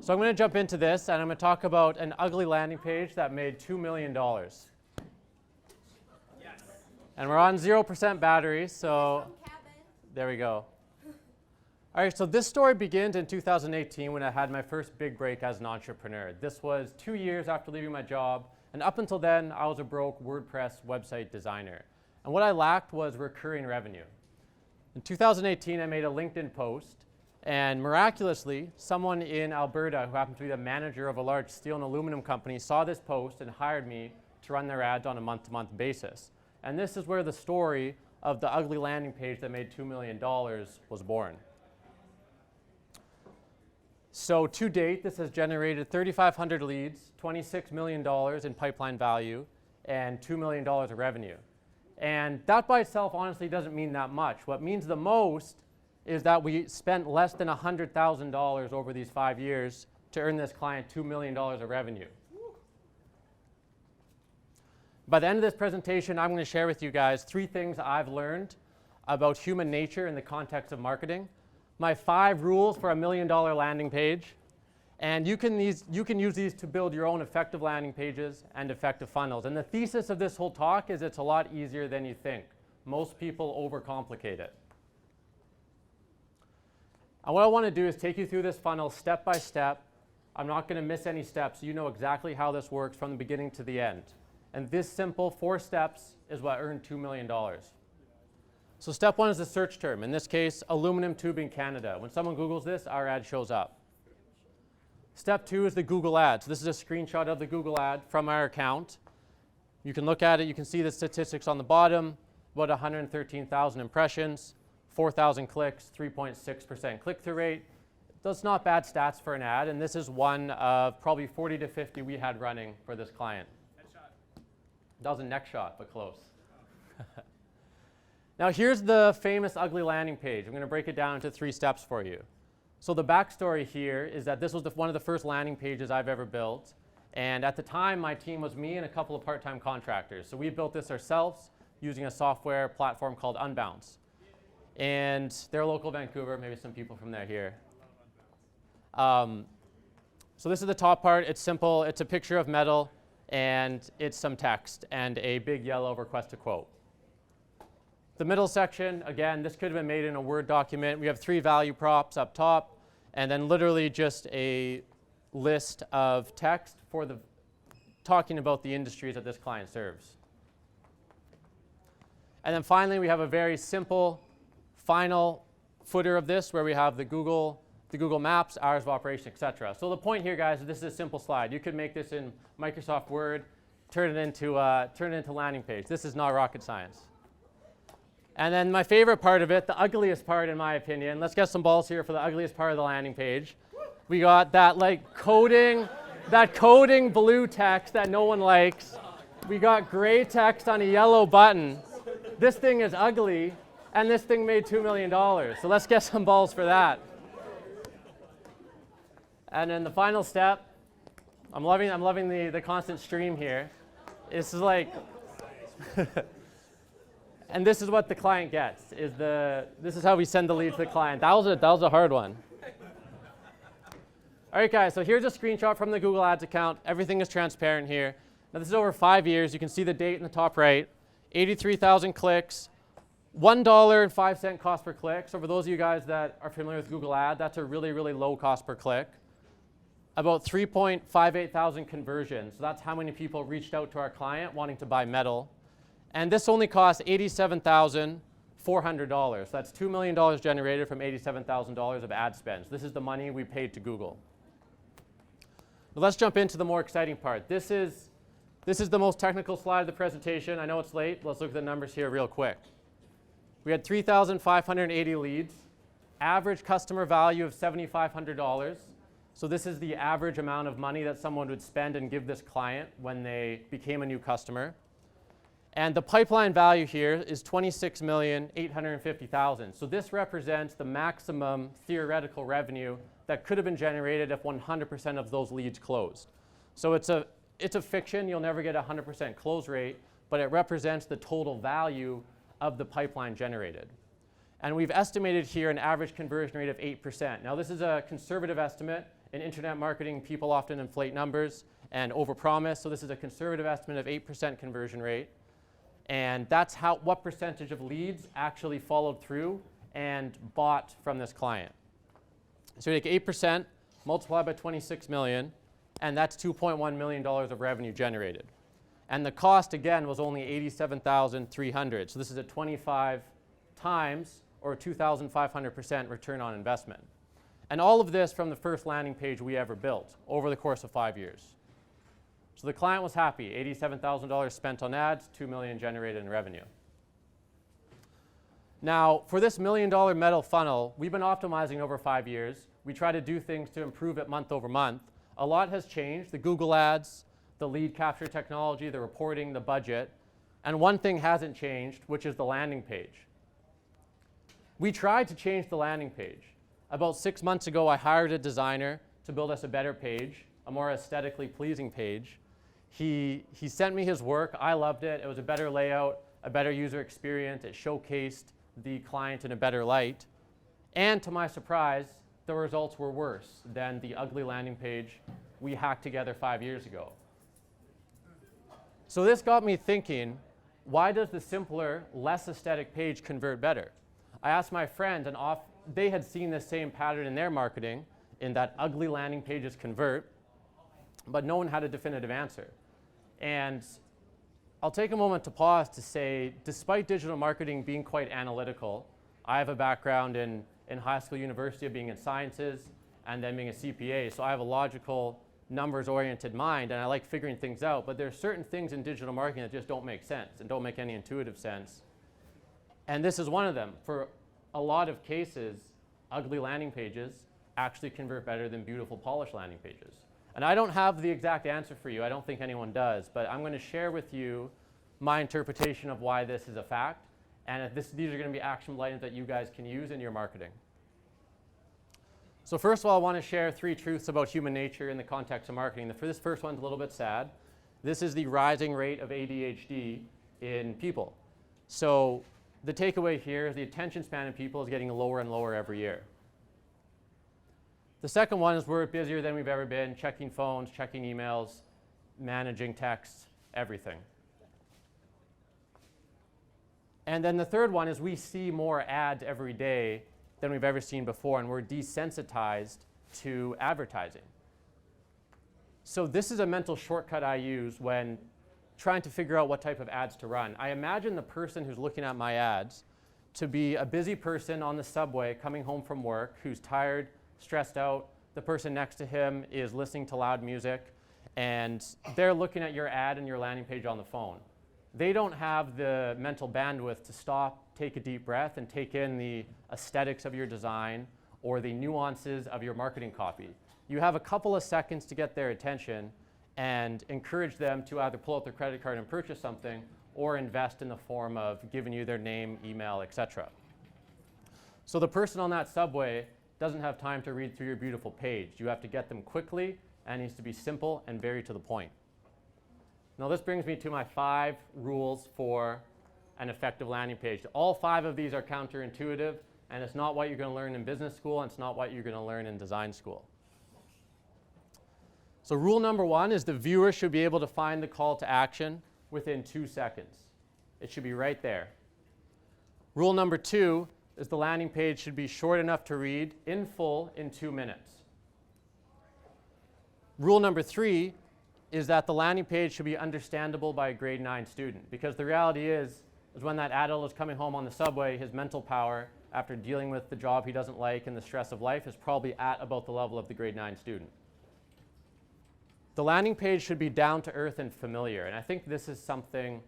So I'm going to jump into this, and I'm going to talk about an ugly landing page that made $2 million. Yes. And we're on 0% battery, so there we go. All right, so this story begins in 2018 when I had my first big break as an entrepreneur. This was 2 years after leaving my job, and up until then, I was a broke WordPress website designer. And what I lacked was recurring revenue. In 2018, I made a LinkedIn post, and miraculously, someone in Alberta who happened to be the manager of a large steel and aluminum company saw this post and hired me to run their ads on a month-to-month basis. And this is where the story of the ugly landing page that made $2 million was born. So to date, this has generated 3,500 leads, $26 million in pipeline value, and $2 million of revenue. And that by itself honestly doesn't mean that much. What means the most is that we spent less than $100,000 over these 5 years to earn this client $2 million of revenue. By the end of this presentation, I'm going to share with you guys 3 things I've learned about human nature in the context of marketing, my 5 rules for $1 million landing page, and you can use these to build your own effective landing pages and effective funnels. And the thesis of this whole talk is it's a lot easier than you think. Most people overcomplicate it. And what I want to do is take you through this funnel step by step. I'm not going to miss any steps. You know exactly how this works from the beginning to the end. And this simple 4 steps is what earned $2 million. So step 1 is the search term. In this case, aluminum tubing Canada. When someone Googles this, our ad shows up. Step 2 is the Google ad. So this is a screenshot of the Google ad from our account. You can look at it. You can see the statistics on the bottom, about 113,000 impressions, 4,000 clicks, 3.6% click-through rate. That's not bad stats for an ad, and this is one of probably 40 to 50 we had running for this client. That was a neck shot, but close. Now here's the famous ugly landing page. I'm going to break it down into 3 steps for you. So the backstory here is that this was one of the first landing pages I've ever built. And at the time, my team was me and a couple of part-time contractors. So we built this ourselves using a software platform called Unbounce. And they're local Vancouver, maybe some people from there here. So this is the top part. It's simple. It's a picture of metal, and it's some text and a big yellow request to quote. The middle section, again, this could have been made in a Word document. We have 3 value props up top, and then literally just a list of text for talking about the industries that this client serves. And then finally, we have a very simple final footer of this where we have the Google Maps, hours of operation, etc. So the point here, guys, is this is a simple slide. You could make this in Microsoft Word, turn it into landing page. This is not rocket science. And then my favorite part of it, the ugliest part in my opinion, let's get some balls here for the ugliest part of the landing page. We got that coding blue text that no one likes. We got gray text on a yellow button. This thing is ugly. And this thing made $2 million. So let's get some balls for that. And then the final step, I'm loving the constant stream here. This is like, and this is what the client gets. This is how we send the lead to the client. That was a hard one. All right, guys. So here's a screenshot from the Google Ads account. Everything is transparent here. Now this is over 5 years. You can see the date in the top right. 83,000 clicks. $1.05 cost per click. So for those of you guys that are familiar with Google Ad, that's a really, really low cost per click. About 3.58 thousand conversions. So that's how many people reached out to our client wanting to buy metal. And this only costs $87,400. That's $2 million generated from $87,000 of ad spend. So this is the money we paid to Google. But let's jump into the more exciting part. This is the most technical slide of the presentation. I know it's late. Let's look at the numbers here real quick. We had 3,580 leads, average customer value of $7,500. So this is the average amount of money that someone would spend and give this client when they became a new customer. And the pipeline value here is $26,850,000. So this represents the maximum theoretical revenue that could have been generated if 100% of those leads closed. So it's a fiction. You'll never get a 100% close rate, but it represents the total value of the pipeline generated. And we've estimated here an average conversion rate of 8%. Now this is a conservative estimate. In internet marketing, people often inflate numbers and overpromise. So this is a conservative estimate of 8% conversion rate. And that's what percentage of leads actually followed through and bought from this client. So you take 8%, multiply by 26 million, and that's $2.1 million of revenue generated. And the cost, again, was only $87,300. So this is a 25 times or 2,500% return on investment. And all of this from the first landing page we ever built over the course of 5 years. So the client was happy. $87,000 spent on ads, $2 million generated in revenue. Now, for this $1 million metal funnel, we've been optimizing over 5 years. We try to do things to improve it month over month. A lot has changed, the Google ads, the lead capture technology, the reporting, the budget. And one thing hasn't changed, which is the landing page. We tried to change the landing page. About 6 months ago, I hired a designer to build us a better page, a more aesthetically pleasing page. He sent me his work. I loved it. It was a better layout, a better user experience. It showcased the client in a better light. And to my surprise, the results were worse than the ugly landing page we hacked together 5 years ago. So this got me thinking, why does the simpler, less aesthetic page convert better? I asked my friends, and they had seen the same pattern in their marketing, in that ugly landing pages convert, but no one had a definitive answer. And I'll take a moment to pause to say, despite digital marketing being quite analytical, I have a background in high school, university of being in sciences, and then being a CPA, so I have a logical, numbers-oriented mind, and I like figuring things out, but there are certain things in digital marketing that just don't make sense and don't make any intuitive sense. And this is one of them. For a lot of cases, ugly landing pages actually convert better than beautiful, polished landing pages. And I don't have the exact answer for you. I don't think anyone does. But I'm going to share with you my interpretation of why this is a fact. And these are going to be actionable items that you guys can use in your marketing. So first of all, I want to share 3 truths about human nature in the context of marketing. This first one's a little bit sad. This is the rising rate of ADHD in people. So the takeaway here is the attention span of people is getting lower and lower every year. The second one is we're busier than we've ever been, checking phones, checking emails, managing texts, everything. And then the third one is we see more ads every day than we've ever seen before, and we're desensitized to advertising. So this is a mental shortcut I use when trying to figure out what type of ads to run. I imagine the person who's looking at my ads to be a busy person on the subway coming home from work who's tired, stressed out. The person next to him is listening to loud music, and they're looking at your ad and your landing page on the phone. They don't have the mental bandwidth to stop, take a deep breath, and take in the aesthetics of your design or the nuances of your marketing copy. You have a couple of seconds to get their attention and encourage them to either pull out their credit card and purchase something or invest in the form of giving you their name, email, etc. So the person on that subway doesn't have time to read through your beautiful page. You have to get them quickly, and it needs to be simple and very to the point. Now this brings me to my 5 rules for an effective landing page. All 5 of these are counterintuitive, and it's not what you're going to learn in business school, and it's not what you're going to learn in design school. So rule number 1 is the viewer should be able to find the call to action within 2 seconds. It should be right there. Rule number 2 is the landing page should be short enough to read in full in 2 minutes. Rule number 3 is that the landing page should be understandable by a grade 9 student, because the reality is when that adult is coming home on the subway, his mental power after dealing with the job he doesn't like and the stress of life is probably at about the level of the grade 9 student. The landing page should be down to earth and familiar, and I think this is something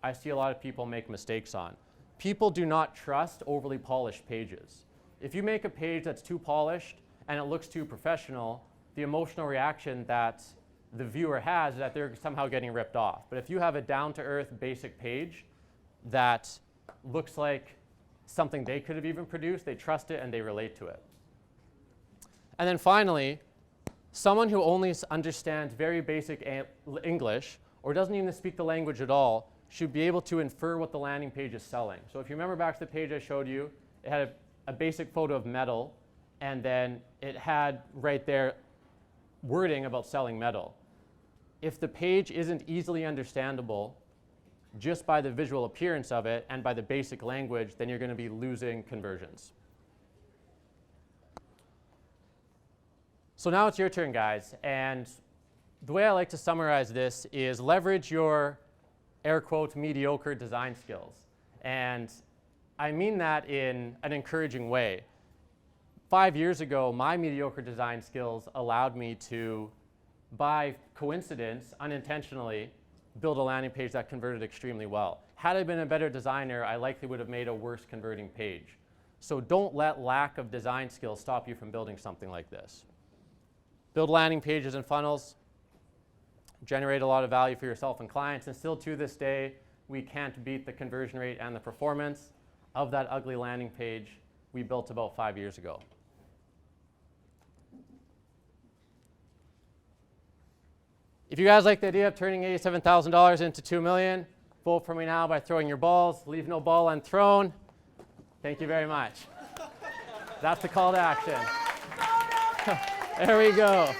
I see a lot of people make mistakes on. People do not trust overly polished pages. If you make a page that's too polished and it looks too professional, the emotional reaction that the viewer has is that they're somehow getting ripped off. But if you have a down-to-earth basic page that looks like something they could have even produced, they trust it and they relate to it. And then finally, someone who only understands very basic English or doesn't even speak the language at all should be able to infer what the landing page is selling. So if you remember back to the page I showed you, it had a basic photo of metal, and then it had right there wording about selling metal. If the page isn't easily understandable just by the visual appearance of it and by the basic language, then you're going to be losing conversions. So now it's your turn, guys. And the way I like to summarize this is leverage your air quote mediocre design skills. And I mean that in an encouraging way. 5 years ago, my mediocre design skills allowed me to, by coincidence, unintentionally, build a landing page that converted extremely well. Had I been a better designer, I likely would have made a worse converting page. So don't let lack of design skills stop you from building something like this. Build landing pages and funnels, generate a lot of value for yourself and clients, and still to this day, we can't beat the conversion rate and the performance of that ugly landing page we built about 5 years ago. If you guys like the idea of turning $87,000 into $2 million, vote for me now by throwing your balls. Leave no ball unthrown. Thank you very much. That's the call to action. There we go.